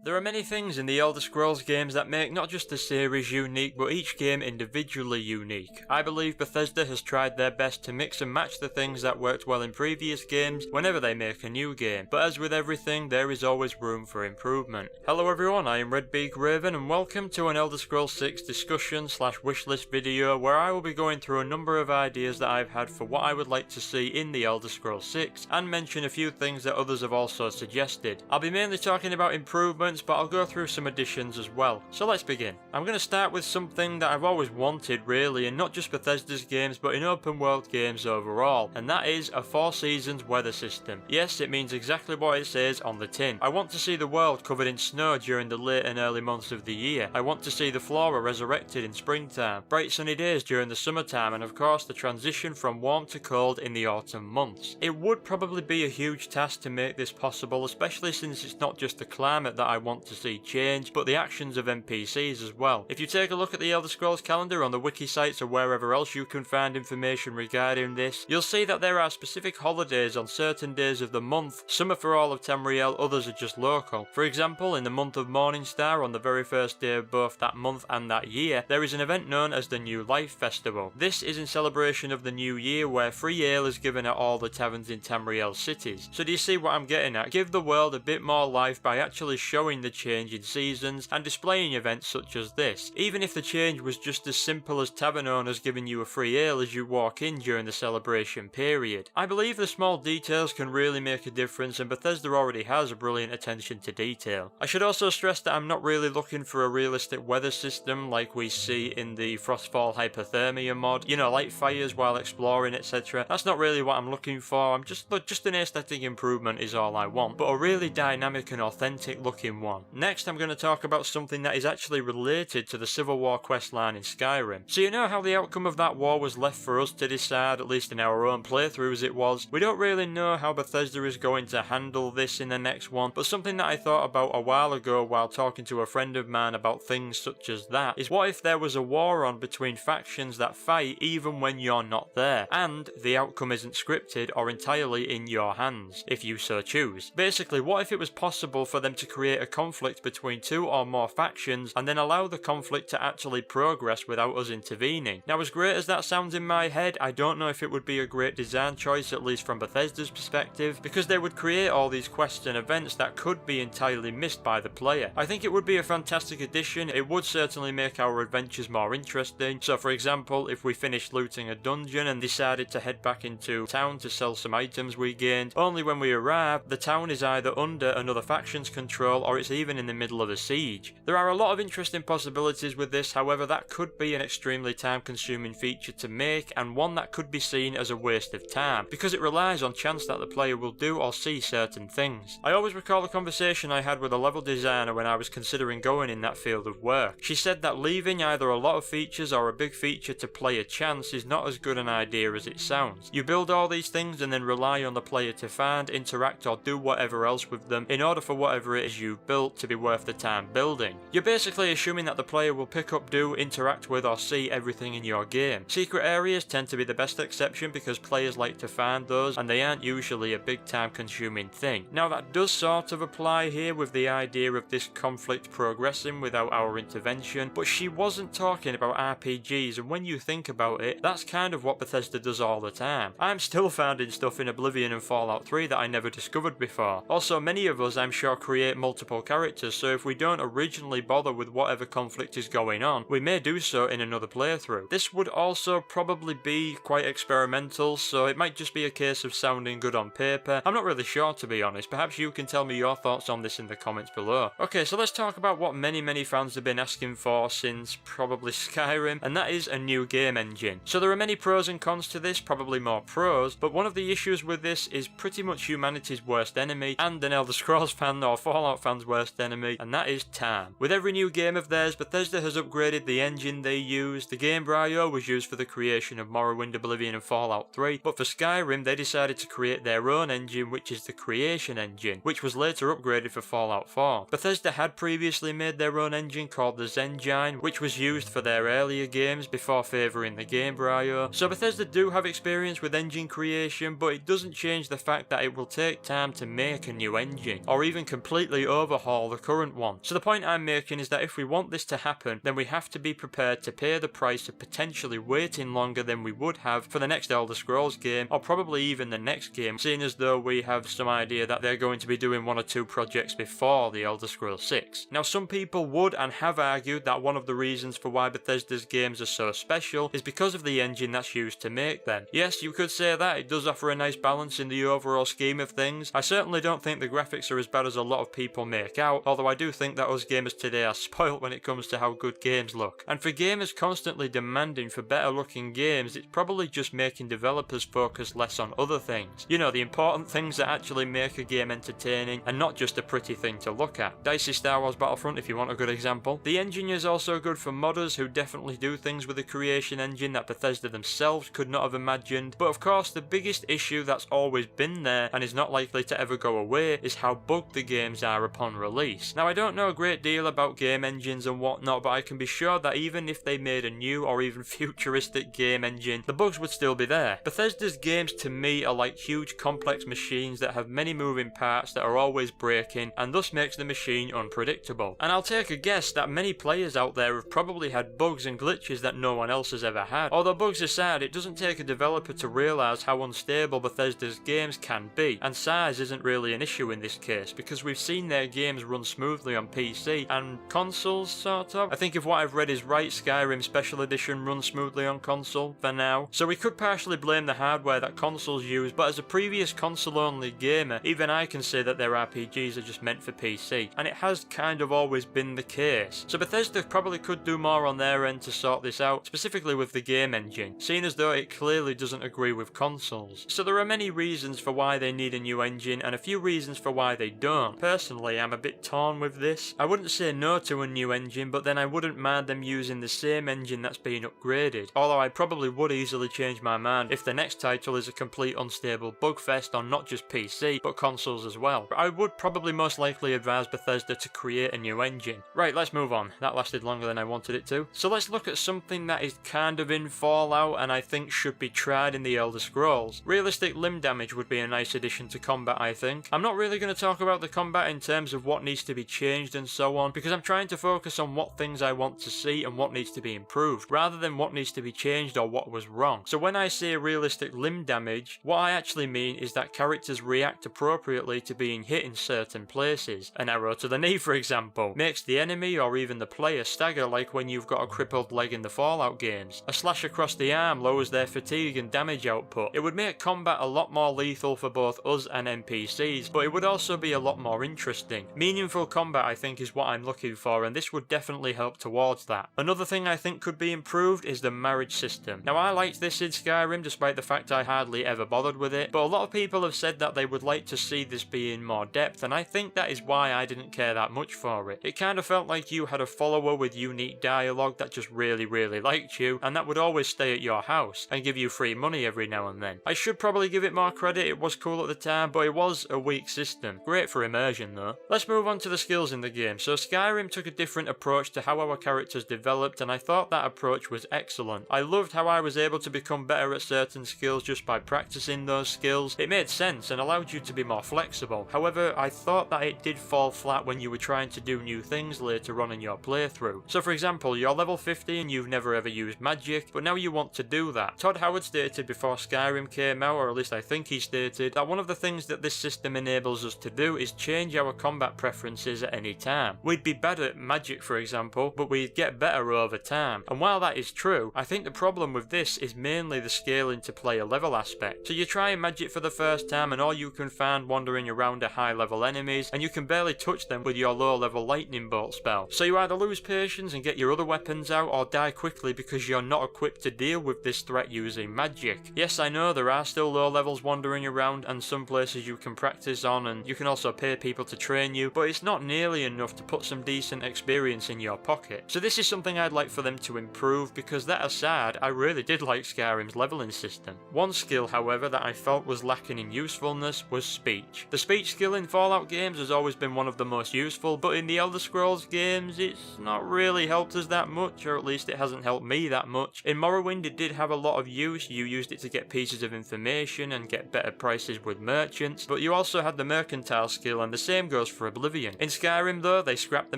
There are many things in the Elder Scrolls games that make not just the series unique, but each game individually unique. I believe Bethesda has tried their best to mix and match the things that worked well in previous games whenever they make a new game, but as with everything, there is always room for improvement. Hello everyone, I am Redbeak Raven and welcome to an Elder Scrolls 6 discussion / wishlist video where I will be going through a number of ideas that I've had for what I would like to see in the Elder Scrolls 6 and mention a few things that others have also suggested. I'll be mainly talking about improvements, but I'll go through some additions as well. So let's begin. I'm going to start with something that I've always wanted really, in not just Bethesda's games but in open world games overall, and that is a 4 seasons weather system. Yes, it means exactly what it says on the tin. I want to see the world covered in snow during the late and early months of the year. I want to see the flora resurrected in springtime, bright sunny days during the summertime, and of course the transition from warm to cold in the autumn months. It would probably be a huge task to make this possible, especially since it's not just the climate that I want to see change, but the actions of NPCs as well. If you take a look at the Elder Scrolls calendar on the wiki sites or wherever else you can find information regarding this, you'll see that there are specific holidays on certain days of the month. Some are for all of Tamriel, others are just local. For example, in the month of Morningstar, on the very first day of both that month and that year, there is an event known as the New Life Festival. This is in celebration of the new year, where free ale is given at all the taverns in Tamriel cities. So do you see what I'm getting at? Give the world a bit more life by actually showing the change in seasons and displaying events such as this, even if the change was just as simple as tavern owners giving you a free ale as you walk in during the celebration period. I believe the small details can really make a difference, and Bethesda already has a brilliant attention to detail. I should also stress that I'm not really looking for a realistic weather system like we see in the Frostfall Hypothermia mod, you know, light fires while exploring, etc. That's not really what I'm looking for. I'm just an aesthetic improvement is all I want, but a really dynamic and authentic looking one. Next, I'm going to talk about something that is actually related to the Civil War questline in Skyrim. So you know how the outcome of that war was left for us to decide, at least in our own playthroughs it was. We don't really know how Bethesda is going to handle this in the next one, but something that I thought about a while ago while talking to a friend of mine about things such as that is, what if there was a war on between factions that fight even when you're not there, and the outcome isn't scripted or entirely in your hands, if you so choose. Basically, what if it was possible for them to create a conflict between 2 or more factions and then allow the conflict to actually progress without us intervening? Now, as great as that sounds in my head, I don't know if it would be a great design choice, at least from Bethesda's perspective, because they would create all these quests and events that could be entirely missed by the player. I think it would be a fantastic addition. It would certainly make our adventures more interesting. So for example, if we finished looting a dungeon and decided to head back into town to sell some items we gained, only when we arrive, the town is either under another faction's control or it's even in the middle of a siege. There are a lot of interesting possibilities with this, however that could be an extremely time consuming feature to make, and one that could be seen as a waste of time, because it relies on chance that the player will do or see certain things. I always recall a conversation I had with a level designer when I was considering going in that field of work. She said that leaving either a lot of features or a big feature to player chance is not as good an idea as it sounds. You build all these things and then rely on the player to find, interact or do whatever else with them in order for whatever it is you've built to be worth the time building. You're basically assuming that the player will pick up, do, interact with or see everything in your game. Secret areas tend to be the best exception because players like to find those and they aren't usually a big time consuming thing. Now that does sort of apply here with the idea of this conflict progressing without our intervention, but she wasn't talking about RPGs, and when you think about it, that's kind of what Bethesda does all the time. I'm still finding stuff in Oblivion and Fallout 3 that I never discovered before. Also, many of us I'm sure create multiple characters, so if we don't originally bother with whatever conflict is going on, we may do so in another playthrough. This would also probably be quite experimental, so it might just be a case of sounding good on paper. I'm not really sure, to be honest. Perhaps you can tell me your thoughts on this in the comments below. Okay, so let's talk about what many fans have been asking for since probably Skyrim, and that is a new game engine. So there are many pros and cons to this, probably more pros, but one of the issues with this is pretty much humanity's worst enemy, and an Elder Scrolls fan or Fallout fan's worst enemy, and that is time. With every new game of theirs, Bethesda has upgraded the engine they use. The Gamebryo was used for the creation of Morrowind, Oblivion and Fallout 3, but for Skyrim they decided to create their own engine, which is the Creation Engine, which was later upgraded for Fallout 4. Bethesda had previously made their own engine called the Zengine, which was used for their earlier games before favouring the Gamebryo. So Bethesda do have experience with engine creation, but it doesn't change the fact that it will take time to make a new engine, or even completely overhaul overhaul the current one. So the point I'm making is that if we want this to happen, then we have to be prepared to pay the price of potentially waiting longer than we would have for the next Elder Scrolls game, or probably even the next game, seeing as though we have some idea that they're going to be doing 1 or 2 projects before the Elder Scrolls 6. Now, some people would and have argued that one of the reasons for why Bethesda's games are so special is because of the engine that's used to make them. Yes, you could say that, it does offer a nice balance in the overall scheme of things. I certainly don't think the graphics are as bad as a lot of people make out, although I do think that us gamers today are spoilt when it comes to how good games look. And for gamers constantly demanding for better looking games, it's probably just making developers focus less on other things. You know, the important things that actually make a game entertaining and not just a pretty thing to look at. Dicey Star Wars Battlefront, if you want a good example. The engine is also good for modders who definitely do things with the creation engine that Bethesda themselves could not have imagined. But of course, the biggest issue that's always been there and is not likely to ever go away is how bugged the games are upon release. Now, I don't know a great deal about game engines and whatnot, but I can be sure that even if they made a new or even futuristic game engine, the bugs would still be there. Bethesda's games to me are like huge complex machines that have many moving parts that are always breaking, and thus makes the machine unpredictable. And I'll take a guess that many players out there have probably had bugs and glitches that no one else has ever had. Although bugs aside, it doesn't take a developer to realise how unstable Bethesda's games can be, and size isn't really an issue in this case, because we've seen their games run smoothly on PC and consoles, sort of. I think if what I've read is right, Skyrim Special Edition runs smoothly on console, for now. So we could partially blame the hardware that consoles use, but as a previous console-only gamer, even I can say that their RPGs are just meant for PC, and it has kind of always been the case. So Bethesda probably could do more on their end to sort this out, specifically with the game engine, seeing as though it clearly doesn't agree with consoles. So there are many reasons for why they need a new engine, and a few reasons for why they don't. Personally, I'm a bit torn with this. I wouldn't say no to a new engine, but then I wouldn't mind them using the same engine that's been upgraded, although I probably would easily change my mind if the next title is a complete unstable bugfest on not just PC, but consoles as well. But I would probably most likely advise Bethesda to create a new engine. Right, let's move on. That lasted longer than I wanted it to. So let's look at something that is kind of in Fallout and I think should be tried in the Elder Scrolls. Realistic limb damage would be a nice addition to combat, I think. I'm not really going to talk about the combat in terms of what needs to be changed and so on, because I'm trying to focus on what things I want to see and what needs to be improved, rather than what needs to be changed or what was wrong. So when I say realistic limb damage, what I actually mean is that characters react appropriately to being hit in certain places. An arrow to the knee, for example, makes the enemy or even the player stagger like when you've got a crippled leg in the Fallout games. A slash across the arm lowers their fatigue and damage output. It would make combat a lot more lethal for both us and NPCs, but it would also be a lot more interesting. Meaningful combat, I think, is what I'm looking for, and this would definitely help towards that. Another thing I think could be improved is the marriage system. Now, I liked this in Skyrim despite the fact I hardly ever bothered with it, but a lot of people have said that they would like to see this be in more depth, and I think that is why I didn't care that much for it. It kind of felt like you had a follower with unique dialogue that just really liked you, and that would always stay at your house and give you free money every now and then. I should probably give it more credit, it was cool at the time, but it was a weak system. Great for immersion though. Let's move on to the skills in the game. So Skyrim took a different approach to how our characters developed, and I thought that approach was excellent. I loved how I was able to become better at certain skills just by practicing those skills. It made sense and allowed you to be more flexible. However, I thought that it did fall flat when you were trying to do new things later on in your playthrough. So for example, you're level 50 and you've never ever used magic, but now you want to do that. Todd Howard stated before Skyrim came out, or at least I think he stated, that one of the things that this system enables us to do is change our combat preferences at any time. We'd be bad at magic, for example, but we'd get better over time. And while that is true, I think the problem with this is mainly the scaling to player level aspect. So you try magic for the first time and all you can find wandering around are high level enemies, and you can barely touch them with your low level lightning bolt spell. So you either lose patience and get your other weapons out, or die quickly because you're not equipped to deal with this threat using magic. Yes, I know there are still low levels wandering around and some places you can practice on, and you can also pay people to train you, but it's not nearly enough to put some decent experience in your pocket. So this is something I'd like for them to improve, because that aside, I really did like Skyrim's leveling system. One skill, however, that I felt was lacking in usefulness was speech. The speech skill in Fallout games has always been one of the most useful, but in the Elder Scrolls games it's not really helped us that much, or at least it hasn't helped me that much. In Morrowind it did have a lot of use. You used it to get pieces of information and get better prices with merchants, but you also had the mercantile skill, and the same goes for Oblivion. In Skyrim though, they scrapped the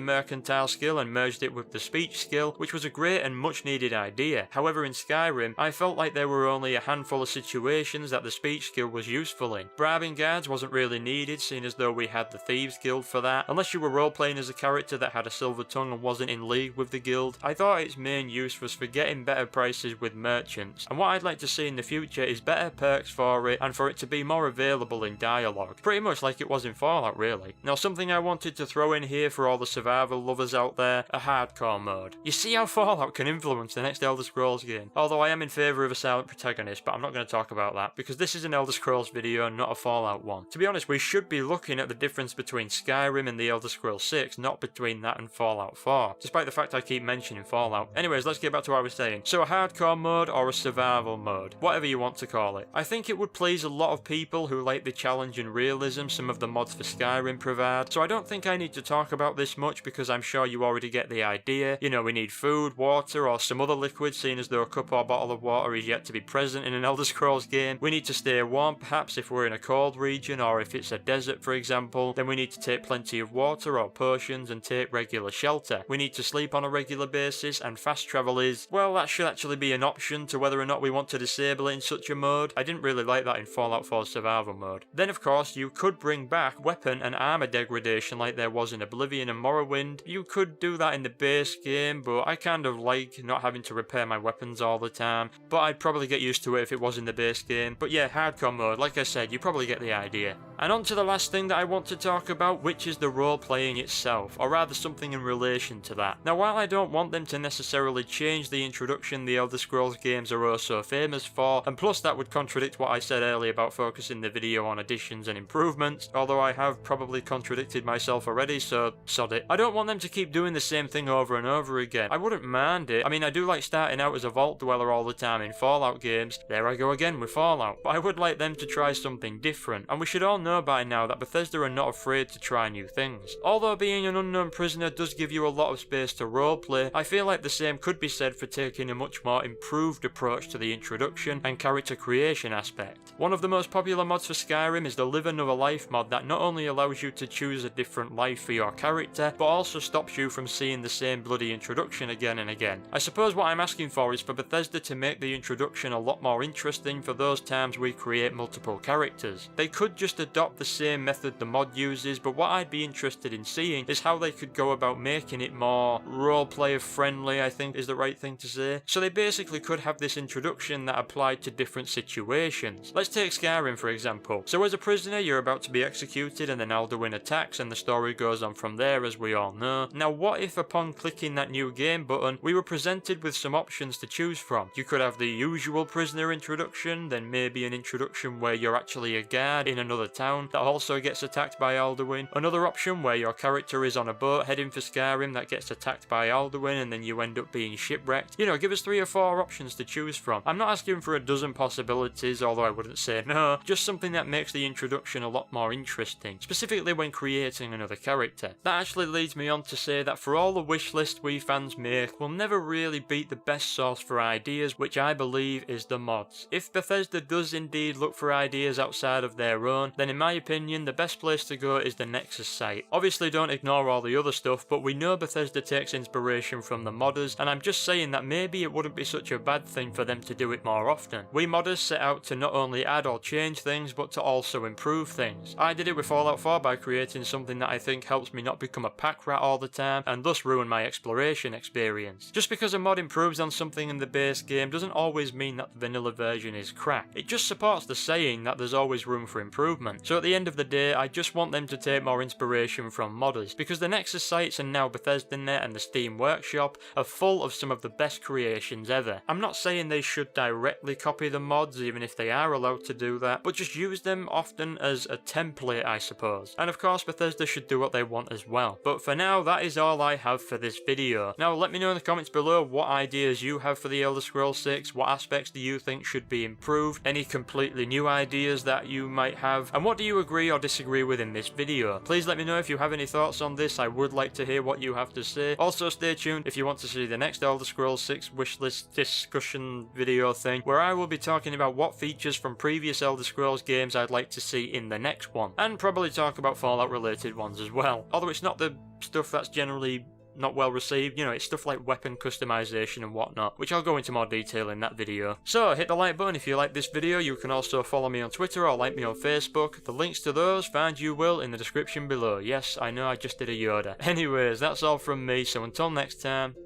mercantile skill and merged it with the speech skill, which was a great and much needed idea. However, in Skyrim, I felt like there were only a handful of situations that the speech skill was useful in. Bribing guards wasn't really needed, seeing as though we had the Thieves Guild for that. Unless you were role-playing as a character that had a silver tongue and wasn't in league with the guild, I thought its main use was for getting better prices with merchants. And what I'd like to see in the future is better perks for it and for it to be more available in dialogue. Pretty much like it was in Fallout, really. Now, something I wanted to throw in here for all the survival lovers out there, a hardcore mode. You see how Fallout can influence the next Elder Scrolls game? Although I am in favour of a silent protagonist, but I'm not going to talk about that because this is an Elder Scrolls video and not a Fallout one. To be honest, we should be looking at the difference between Skyrim and the Elder Scrolls 6, not between that and Fallout 4, despite the fact I keep mentioning Fallout. Anyways, let's get back to what I was saying. So a hardcore mode or a survival mode, whatever you want to call it. I think it would please a lot of people who like the challenge and realism some of the mods for Skyrim provide, so I don't think I need to talk about this much because I'm sure you already get the idea. You know, we need food, water, or some other liquid, seeing as though a cup or bottle of water is yet to be present in an Elder Scrolls game. We need to stay warm, perhaps if we're in a cold region, or if it's a desert for example, then we need to take plenty of water or potions and take regular shelter. We need to sleep on a regular basis, and fast travel is, well, that should actually be an option to whether or not we want to disable it in such a mode. I didn't really like that in Fallout 4 survival mode. Then of course you could bring back weapon and armor degradation like there was in Oblivion and Morrowind. You could do that in the base game, but I kind of like not having to repair my weapons all the time, but I'd probably get used to it if it was in the base game. But yeah, hardcore mode, like I said, you probably get the idea. And on to the last thing that I want to talk about, which is the role playing itself, or rather something in relation to that. Now, while I don't want them to necessarily change the introduction the Elder Scrolls games are oh so famous for, and plus that would contradict what I said earlier about focusing the video on additions and improvements, although I have probably contradicted myself already, so sod it. I don't want them to keep doing the same thing over and over again. I wouldn't mind it. I mean, I do like starting out as a vault dweller all the time in Fallout games. There I go again with Fallout. But I would like them to try something different, and we should all know by now that Bethesda are not afraid to try new things. Although being an unknown prisoner does give you a lot of space to roleplay, I feel like the same could be said for taking a much more improved approach to the introduction and character creation aspect. One of the most popular mods for Skyrim is the Live Another Life mod that not only allows you to choose a different life for your character, but also stops you from seeing the same bloody introduction again and again. I suppose what I'm asking for is for Bethesda to make the introduction a lot more interesting for those times we create multiple characters. They could just adopt the same method the mod uses, but what I'd be interested in seeing is how they could go about making it more roleplayer friendly, I think is the right thing to say. So they basically could have this introduction that applied to different situations. Let's take Skyrim for example. So as a prisoner you're about to be executed and then Alduin attacks and the story goes on from there, as we all know. Now what if upon clicking that new game button we were presented with some options to choose from? You could have the usual prisoner introduction, then maybe an introduction where you're actually a guard in another town that also gets attacked by Alduin. Another option where your character is on a boat heading for Skyrim that gets attacked by Alduin and then you end up being shipwrecked. You know, give us 3 or 4 options to choose from. I'm not asking for a dozen possibilities, although I wouldn't say no, just something that makes the introduction a lot more interesting, specifically when creating another character. That actually leads me on to say that for all the wish list we fans make, we'll never really beat the best source for ideas, which I believe is the mods. If Bethesda does indeed look for ideas outside of their own, then in my opinion the best place to go is the Nexus site. Obviously don't ignore all the other stuff, but we know Bethesda takes inspiration from the modders, and I'm just saying that maybe it wouldn't be such a bad thing for them to do it more often. We modders set out to not only add or change things, but to also improve things. I did it with Fallout 4 by creating something that I think helps me not become a pack rat all the time, and thus ruin my exploration experience. Just because a mod improves on something in the base game doesn't always mean that the vanilla version is crap. It just supports the saying that there's always room for improvement. So at the end of the day, I just want them to take more inspiration from modders, because the Nexus sites and now BethesdaNet and the Steam Workshop are full of some of the best creations ever. I'm not saying they should directly copy the mods, even if they are allowed to do that, but just use them often as a template, I suppose. And of course Bethesda should do what they want as well. But for now, that is all I have for this video. Now let me know in the comments below what ideas you have for the Elder Scrolls 6, what aspects do you think should be improved, any completely new ideas that you might have, and what do you agree or disagree with in this video. Please let me know if you have any thoughts on this, I would like to hear what you have to say. Also stay tuned if you want to see the next Elder Scrolls 6 wishlist discussion video thing, where I will be talking about what features from previous Elder Scrolls games I'd like to see in the next one, and probably talk about Fallout related ones as well. Although it's not the stuff that's generally not well received, you know, it's stuff like weapon customization and whatnot, which I'll go into more detail in that video. So hit the like button if you like this video. You can also follow me on Twitter or like me on Facebook. The links to those, find you will, in the description below. Yes, I know I just did a Yoda. Anyways, that's all from me, so until next time,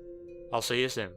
I'll see you soon.